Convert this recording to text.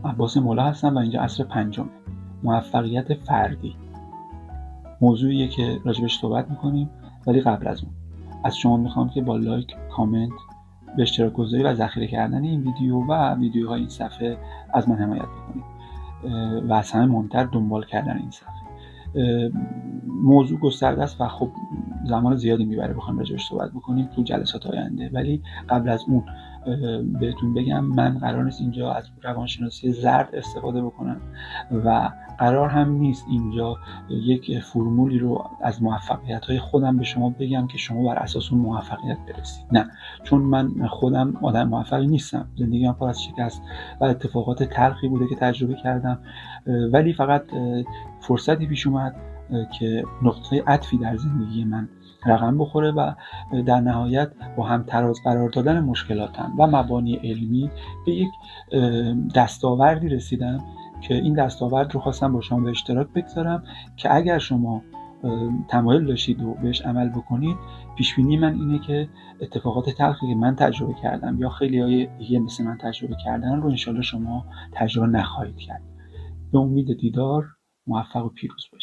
عباس مولا هستم و اینجا عصر پنجمه. موفقیت فردی موضوعیه که راجبش صحبت میکنیم، ولی قبل از اون از شما میخوام که با لایک، کامنت، به اشتراک گذاری و ذخیره کردن این ویدیو و ویدیوهای این صفحه از من حمایت بکنید و از همه مهمتر دنبال کردن این صفحه. موضوع گسترده است و خب زمان زیادی میبره بخوام راجبش صحبت بکنیم تو جلسات آینده، ولی قبل از اون بهتون بگم من قرار نیست اینجا از روانشناسی زرد استفاده بکنم و قرار هم نیست اینجا یک فرمولی رو از موفقیت‌های خودم به شما بگم که شما بر اساس اون موفقیت برسید. نه، چون من خودم آدم موفقی نیستم، زندگیم پر از شکست و اتفاقات تلخی بوده که تجربه کردم، ولی فقط فرصتی پیش اومد که نقطه عطفی در زندگی من رقم بخوره و در نهایت با هم تراز قرار دادن مشکلاتم و مبانی علمی به یک دستاوردی رسیدم که این دستاورد رو خواستم با شما به اشتراک بگذارم که اگر شما تمایل داشتید و بهش عمل بکنید، پیشبینی من اینه که اتفاقات تلخی که من تجربه کردم یا خیلی های دیگه مثل من تجربه کردن رو انشالله شما تجربه نخواهید کرد. به امید دیدار، موفق و پیروز باشید.